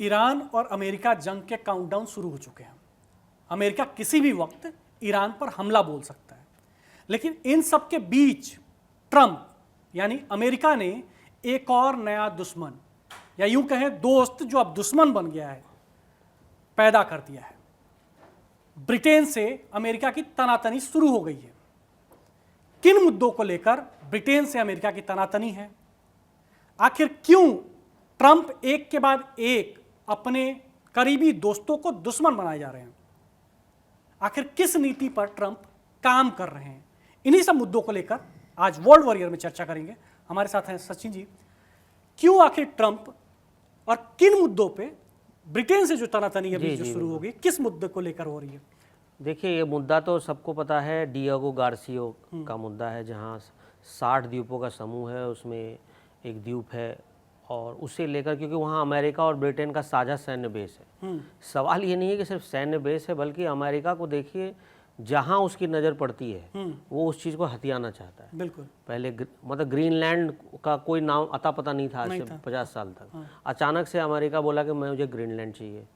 Iran और America जंग के काउंटडाउन शुरू हो चुके हैं। अमेरिका किसी भी वक्त ईरान पर हमला बोल सकता है, लेकिन इन सब के बीच ट्रंप यानी अमेरिका ने एक और नया दुश्मन, या यूं कहें दोस्त जो अब दुश्मन बन गया है, पैदा कर दिया है। ब्रिटेन से अमेरिका की तनातनी शुरू हो गई है। किन मुद्दों को लेकर ब्रिटेन से अमेरिका की तनातनी है? आखिर क्यों ट्रंप एक के बाद एक अपने करीबी दोस्तों को दुश्मन बनाए जा रहे हैं? आखिर किस नीति पर ट्रंप काम कर रहे हैं? इन्हीं सब मुद्दों को लेकर आज वर्ल्ड वॉरियर में चर्चा करेंगे। हमारे साथ हैं सचिन जी। क्यों आखिर ट्रंप और किन मुद्दों पे ब्रिटेन से जो तनातनी अभी जो शुरू होगी, किस मुद्दे को लेकर हो रही है? देखिए, ये मुद्दा तो सबको पता है, डिएगो गार्सिया का मुद्दा है, जहाँ 60 द्वीपों का समूह है, उसमें एक द्वीप है और उसे लेकर, क्योंकि वहाँ अमेरिका और ब्रिटेन का साझा सैन्य बेस है। सवाल ये नहीं है कि सिर्फ सैन्य बेस है, बल्कि अमेरिका को देखिए, जहाँ उसकी नज़र पड़ती है वो उस चीज़ को हथियाना चाहता है। बिल्कुल। पहले मतलब ग्रीनलैंड का कोई नाम अता पता नहीं था आज से 50 साल तक। अचानक से अमेरिका बोला कि मुझे ग्रीनलैंड चाहिए।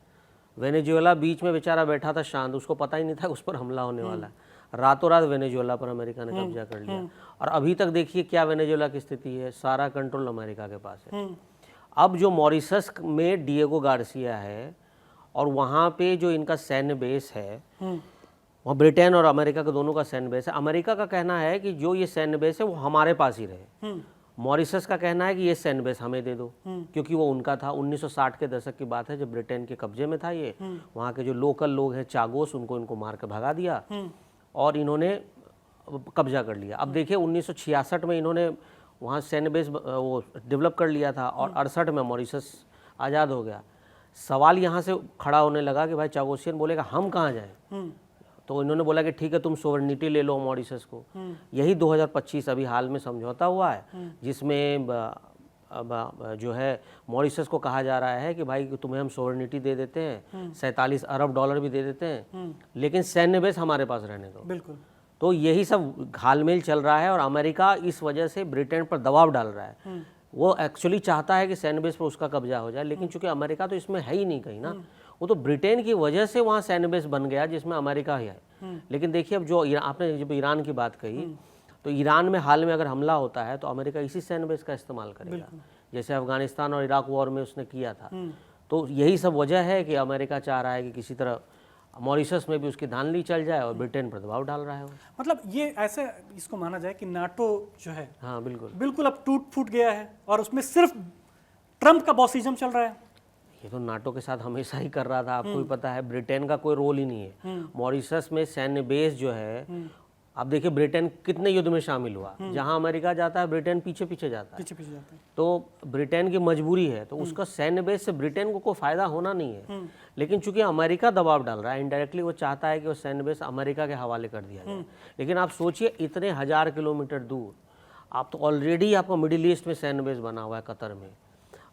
वेनेजुएला बीच में बेचारा बैठा था शांत, उसको पता ही नहीं था उस पर हमला होने वाला है। रातों रात वेनेजुएला पर अमेरिका ने कब्जा कर लिया और अभी तक देखिए क्या वेनेजुएला की स्थिति है, सारा कंट्रोल अमेरिका के पास है। अब जो मॉरिशस में डिएगो गार्सिया है और वहाँ पे जो इनका सैन्य बेस है, वहाँ ब्रिटेन और अमेरिका के दोनों का सैन्य बेस है। अमेरिका का कहना है कि जो ये सैन्य बेस है वो हमारे पास ही रहे। मॉरिशस का कहना है कि ये सैन्य बेस हमें दे दो, क्योंकि वो उनका था। 1960 के दशक की बात है जब ब्रिटेन के कब्जे में था ये। वहाँ के जो लोकल लोग हैं चागोस, इनको मार के भगा दिया और इन्होंने कब्जा कर लिया। अब देखिए 1966 में इन्होंने वहाँ सैन्य बेस वो डेवलप कर लिया था और 68 में मॉरिशस आज़ाद हो गया। सवाल यहाँ से खड़ा होने लगा कि भाई चागोसियन बोलेगा हम कहाँ जाएं? तो इन्होंने बोला कि ठीक है, तुम सोवरेनिटी ले लो मॉरिशस को। यही 2025 अभी हाल में समझौता हुआ है, जिसमें जो है मॉरिशस को कहा जा रहा है कि भाई तुम्हें हम सोवरेनिटी दे देते हैं, 47 अरब डॉलर भी दे देते हैं, लेकिन सैन्य बेस हमारे पास रहने दो। बिल्कुल। तो यही सब घालमेल चल रहा है और अमेरिका इस वजह से ब्रिटेन पर दबाव डाल रहा है। वो एक्चुअली चाहता है कि सैन्य बेस पर उसका कब्जा हो जाए, लेकिन चूंकि अमेरिका तो इसमें है ही नहीं कहीं ना, वो तो ब्रिटेन की वजह से वहाँ सैन्य बेस बन गया जिसमें अमेरिका ही है। लेकिन देखिए, अब जो आपने जब ईरान की बात कही, तो ईरान में हाल में अगर हमला होता है तो अमेरिका इसी सैन्य बेस का इस्तेमाल करेगा, जैसे अफगानिस्तान और इराक वॉर में उसने किया था। तो यही सब वजह है कि अमेरिका चाह रहा है कि किसी तरह मॉरिशस में भी उसकी धांधली चल जाए और ब्रिटेन पर दबाव डाल रहा है वो। मतलब ये ऐसे इसको माना जाए कि नाटो जो है, हाँ बिल्कुल बिल्कुल अब टूट फूट गया है और उसमें सिर्फ ट्रंप का बॉसिज्म चल रहा है। ये तो नाटो के साथ हमेशा ही कर रहा था, आपको भी पता है। ब्रिटेन का कोई रोल ही नहीं है मॉरिशस में। सैन्य बेस जो है, आप देखिए ब्रिटेन कितने युद्ध में शामिल हुआ, जहां अमेरिका जाता है ब्रिटेन पीछे पीछे जाता है। तो ब्रिटेन की मजबूरी है, तो उसका सैन्य बेस से ब्रिटेन को कोई फायदा होना नहीं है। लेकिन चूंकि अमेरिका दबाव डाल रहा है, इनडायरेक्टली वो चाहता है कि वो सैन्य बेस अमेरिका के हवाले कर दिया जाए। लेकिन आप सोचिए, इतने 1000 किलोमीटर दूर आप तो ऑलरेडी आपका मिडिल ईस्ट में सैन्य बेस बना हुआ है, कतर में,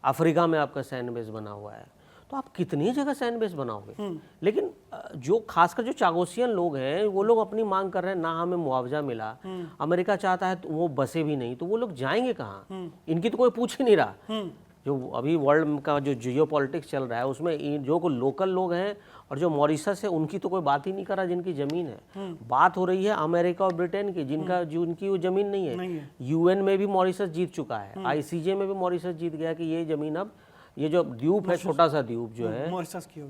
अफ्रीका में आपका सैन्य बेस बना हुआ है, तो आप कितनी जगह सैन्य बेस बनाओगे? लेकिन जो खासकर जो चागोसियन लोग हैं, वो लोग अपनी मांग कर रहे हैं, ना हमें मुआवजा मिला। अमेरिका चाहता है तो वो बसे भी नहीं, तो वो लोग जाएंगे कहाँ? इनकी तो कोई पूछ ही नहीं रहा। जो अभी वर्ल्ड का जो जियोपॉलिटिक्स चल रहा है उसमें जो लोकल लोग हैं और जो मॉरिशस है, उनकी तो कोई बात ही नहीं कर रहा, जिनकी जमीन है। बात हो रही है अमेरिका और ब्रिटेन की, जिनकी वो जमीन नहीं है। यूएन में भी मॉरिशस जीत चुका है, आईसीजे में भी मॉरिशस जीत गया कि ये जमीन अब, ये जो द्वीप है, छोटा सा द्वीप जो है,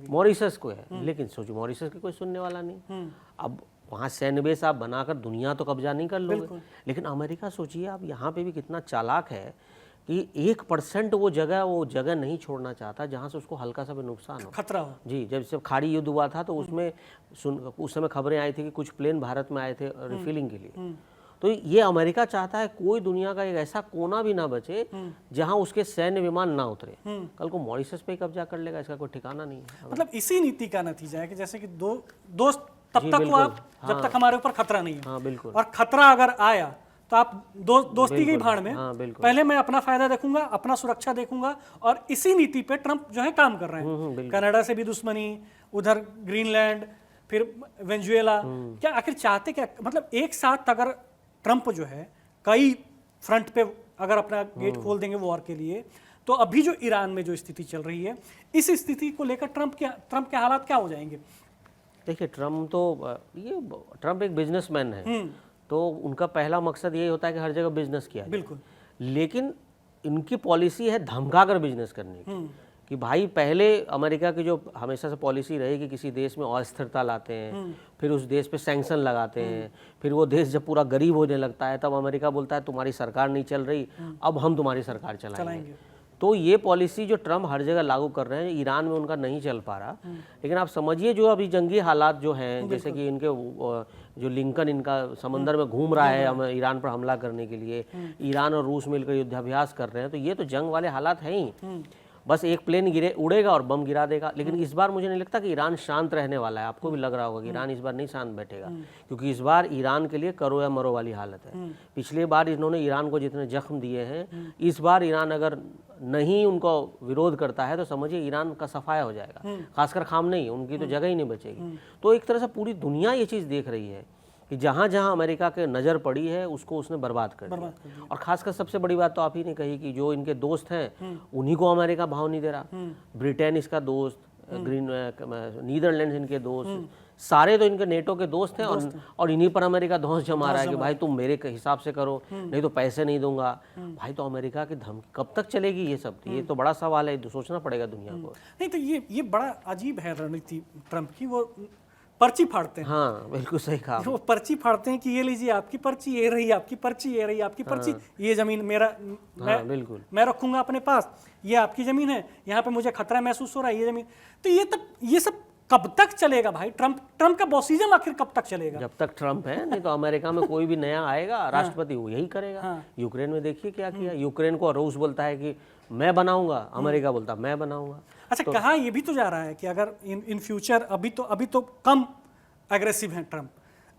मॉरिशस को है। लेकिन सोचो, मॉरिशस की कोई सुनने वाला नहीं। अब वहाँ सैन्य बेस आप बनाकर दुनिया तो कब्जा नहीं कर लोगे। लेकिन अमेरिका सोचिए, आप यहाँ पे भी कितना चालाक है कि 1% वो जगह नहीं छोड़ना चाहता जहाँ से उसको हल्का सा भी नुकसान हो, खतरा हो। जी, जब से खाड़ी युद्ध हुआ था तो उसमें उस समय खबरें आई थी कि कुछ प्लेन भारत में आए थे रिफिलिंग के लिए। तो ये अमेरिका चाहता है कोई दुनिया का एक ऐसा कोना भी ना बचे जहां उसके सैन्य विमान ना उतरे। कल को मॉरिशस पे ही कब्जा कर लेगा, इसका कोई ठिकाना नहीं है। मतलब इसी नीति का नतीजा है कि जैसे कि दोस्त तब तक हो आप जब तक हमारे ऊपर खतरा नहीं है। हाँ बिल्कुल। और खतरा अगर आया तो आप दोस्ती की भाड़ में पहले मैं अपना फायदा देखूंगा, अपना सुरक्षा देखूंगा। और इसी नीति पे ट्रंप जो है काम कर रहे हैं। कनाडा से भी दुश्मनी, उधर ग्रीनलैंड, फिर वेनेजुएला। क्या आखिर चाहते क्या? मतलब एक साथ अगर ट्रंप जो है कई फ्रंट पे अगर अपना गेट खोल देंगे वॉर के लिए, तो अभी जो ईरान में जो स्थिति चल रही है, इस स्थिति को लेकर ट्रंप के हालात क्या हो जाएंगे? देखिए, ट्रंप एक बिजनेसमैन है, तो उनका पहला मकसद यही होता है कि हर जगह बिजनेस किया जाए। बिल्कुल। लेकिन इनकी पॉलिसी है धमका कर बिजनेस करने की, कि भाई पहले अमेरिका की जो हमेशा से पॉलिसी रही कि किसी देश में अस्थिरता लाते हैं, फिर उस देश पे सैंक्शन लगाते हैं, फिर वो देश जब पूरा गरीब होने लगता है तब अमेरिका बोलता है तुम्हारी सरकार नहीं चल रही, अब हम तुम्हारी सरकार चलाएंगे। तो ये पॉलिसी जो ट्रम्प हर जगह लागू कर रहे हैं, ईरान में उनका नहीं चल पा रहा। लेकिन आप समझिए जो अभी जंगी हालात जो हैं, जैसे कि इनके जो लिंकन इनका समंदर में घूम रहा है ईरान पर हमला करने के लिए, ईरान और रूस मिलकर युद्धाभ्यास कर रहे हैं, तो ये तो जंग वाले हालात हैं ही। बस एक प्लेन उड़ेगा और बम गिरा देगा। लेकिन इस बार मुझे नहीं लगता कि ईरान शांत रहने वाला है। आपको भी लग रहा होगा कि ईरान इस बार नहीं शांत बैठेगा, क्योंकि इस बार ईरान के लिए करो या मरो वाली हालत है। पिछली बार इन्होंने ईरान को जितने जख्म दिए हैं, इस बार ईरान अगर नहीं उनको विरोध करता है तो समझिए ईरान का सफाया हो जाएगा। खासकर खामनेई, उनकी तो जगह ही नहीं बचेगी। तो एक तरह से पूरी दुनिया ये चीज़ देख रही है कि जहाँ जहाँ अमेरिका के नज़र पड़ी है उसको उसने बर्बाद कर दिया। और खासकर सबसे बड़ी बात तो आप ही ने कही कि जो इनके दोस्त हैं उन्हीं को अमेरिका भाव नहीं दे रहा। ब्रिटेन इसका दोस्त, नीदरलैंड्स इनके दोस्त, सारे तो इनके नेटो के दोस्त हैं, और इन्हीं पर अमेरिका धौंस जमा रहा है कि भाई तुम मेरे हिसाब से करो, नहीं तो पैसे नहीं दूंगा। भाई तो अमेरिका की धमकी कब तक चलेगी ये सब? ये तो बड़ा सवाल है, सोचना पड़ेगा दुनिया को। नहीं तो ये बड़ा अजीब है रणनीति ट्रम्प की। वो पर्ची फाड़ते हैं। हाँ, बिल्कुल सही कहा। वो पर्ची फाड़ते हैं कि ये लीजिए आपकी पर्ची, ये रही आपकी पर्ची, ये रही आपकी पर्ची, ये जमीन मेरा, बिल्कुल मैं रखूंगा अपने पास, ये आपकी जमीन है, यहाँ पे मुझे खतरा महसूस हो रहा है, ये जमीन। तो ये सब कब तक चलेगा भाई? ट्रम्प का बॉसिज्म आखिर कब तक चलेगा? जब तक ट्रम्प है, नहीं तो अमेरिका में कोई भी नया आएगा राष्ट्रपति वो यही करेगा। यूक्रेन में देखिए क्या किया। यूक्रेन को रूस बोलता है कि मैं बनाऊंगा, अमेरिका बोलता है मैं बनाऊंगा। अच्छा, कहा ये भी तो जा रहा है कि अगर इन फ्यूचर, अभी तो कम एग्रेसिव हैं ट्रम्प,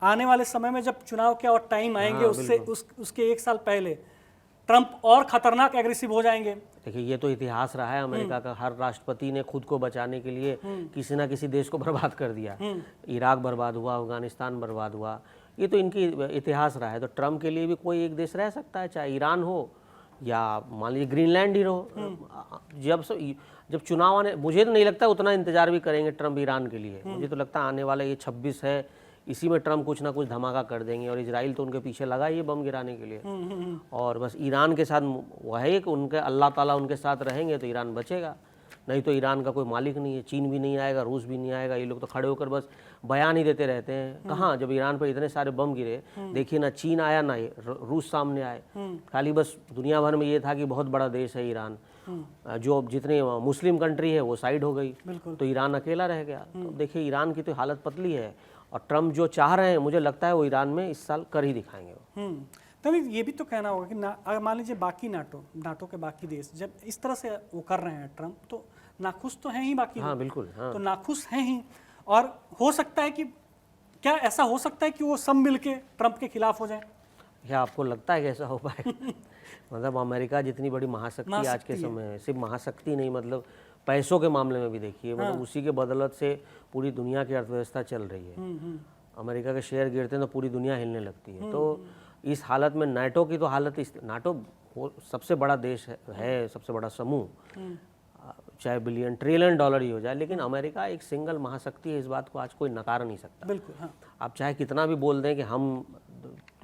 आने वाले समय में जब चुनाव के और टाइम आएंगे, उसके एक साल पहले ट्रम्प और खतरनाक एग्रेसिव हो जाएंगे। देखिए, ये तो इतिहास रहा है अमेरिका का। हर राष्ट्रपति ने खुद को बचाने के लिए किसी ना किसी देश को बर्बाद कर दिया। इराक बर्बाद हुआ, अफगानिस्तान बर्बाद हुआ, ये तो इनकी इतिहास रहा है। तो ट्रम्प के लिए भी कोई एक देश रह सकता है, चाहे ईरान हो या मान लीजिए ग्रीनलैंड ही रहो। जब चुनाव आने, मुझे तो नहीं लगता उतना इंतजार भी करेंगे ट्रम्प ईरान के लिए। मुझे तो लगता है आने वाला ये 26 है, इसी में ट्रम्प कुछ ना कुछ धमाका कर देंगे। और इजराइल तो उनके पीछे लगा ही है बम गिराने के लिए। और बस ईरान के साथ वह है कि उनके अल्लाह ताला उनके साथ रहेंगे तो ईरान बचेगा, नहीं तो ईरान का कोई मालिक नहीं है। चीन भी नहीं आएगा, रूस भी नहीं आएगा। ये लोग तो खड़े होकर बस बयान ही देते रहते हैं। कहाँ, जब ईरान पर इतने सारे बम गिरे, देखिए ना चीन आया ना रूस सामने आए। खाली बस दुनिया भर में ये था कि बहुत बड़ा देश है ईरान, जो जितनी मुस्लिम कंट्री है वो साइड हो गई, तो ईरान अकेला रह गया। तो देखिए ईरान की तो हालत पतली है। और ट्रम्प जो चाह रहे हैं, मुझे लगता है वो ईरान में इस साल कर ही दिखाएंगे। तभी ये भी तो कहना होगा कि अगर मान लीजिए बाकी नाटो के बाकी देश जब इस तरह से वो कर रहे हैं ट्रम्प, तो नाखुश तो हैं ही बाकी। हाँ बिल्कुल, हाँ। तो नाखुश हैं ही। और हो सकता है कि क्या ऐसा हो सकता है कि वो सब मिलके ट्रम्प के खिलाफ हो जाए? क्या आपको लगता है कि ऐसा हो पाए? मतलब अमेरिका जितनी बड़ी महाशक्ति आज के समय है, सिर्फ महाशक्ति नहीं, मतलब पैसों के मामले में भी देखिए, मतलब उसी के बदौलत से पूरी दुनिया की अर्थव्यवस्था चल रही है। अमेरिका के शेयर गिरते हैं तो पूरी दुनिया हिलने लगती है। तो इस हालत में नाटो की तो हालत, नाटो सबसे बड़ा देश है, सबसे बड़ा समूह, चाहे $1 ट्रिलियन ही हो जाए, लेकिन अमेरिका एक सिंगल महाशक्ति है। इस बात को आज कोई नकार नहीं सकता। बिल्कुल, हाँ। आप चाहे कितना भी बोल दें कि हम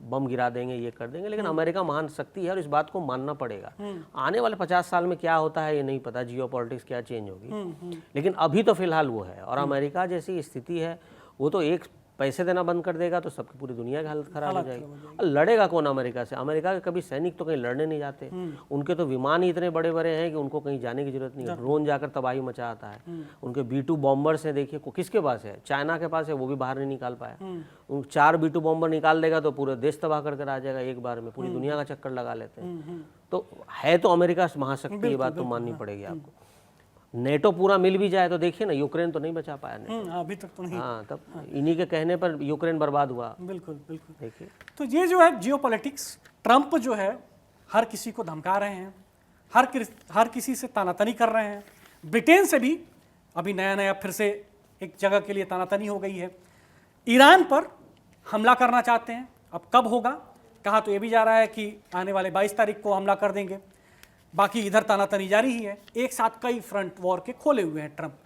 बम गिरा देंगे, ये कर देंगे, लेकिन अमेरिका महान शक्ति है और इस बात को मानना पड़ेगा। आने वाले 50 साल में क्या होता है ये नहीं पता, जियोपॉलिटिक्स क्या चेंज होगी, लेकिन अभी तो फिलहाल वो है। और अमेरिका जैसी स्थिति है, वो तो एक पैसे देना बंद कर देगा तो सबकी पूरी दुनिया की हालत खराब हो जाएगी। और लड़ेगा कौन अमेरिका से? अमेरिका के कभी सैनिक तो कहीं लड़ने नहीं जाते। उनके तो विमान ही इतने बड़े बड़े हैं कि उनको कहीं जाने की जरूरत नहीं है। ड्रोन जाकर तबाही मचा आता है। उनके B-2 बॉम्बर्स हैं, देखिए किसके पास है? चाइना के पास है, वो भी बाहर नहीं निकाल पाया। 4 B-2 बॉम्बर निकाल देगा तो पूरे देश तबाह कर आ जाएगा एक बार में, पूरी दुनिया का चक्कर लगा लेते हैं। तो है तो अमेरिका महाशक्ति, ये बात तो माननी पड़ेगी आपको। नेटो पूरा मिल भी जाए तो देखिए ना, यूक्रेन तो नहीं बचा पाया नेटो। अभी तक तो नहीं। हाँ, तब इन्हीं के कहने पर यूक्रेन बर्बाद हुआ। बिल्कुल बिल्कुल। देखिए, तो ये जो है जियोपॉलिटिक्स, ट्रम्प जो है हर किसी को धमका रहे हैं, हर किसी से तानातनी कर रहे हैं। ब्रिटेन से भी अभी नया फिर से एक जगह के लिए तानातनी हो गई है। ईरान पर हमला करना चाहते हैं, अब कब होगा? कहा तो ये भी जा रहा है कि आने वाले 22 तारीख को हमला कर देंगे। बाकी इधर तानातनी जारी ही है, एक साथ कई फ्रंट वॉर के खोले हुए हैं ट्रंप।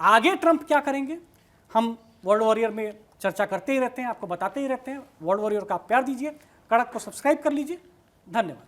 आगे ट्रंप क्या करेंगे हम वर्ल्ड वॉरियर में चर्चा करते ही रहते हैं, आपको बताते ही रहते हैं। वर्ल्ड वॉरियर का आप प्यार दीजिए, कड़क को सब्सक्राइब कर लीजिए। धन्यवाद।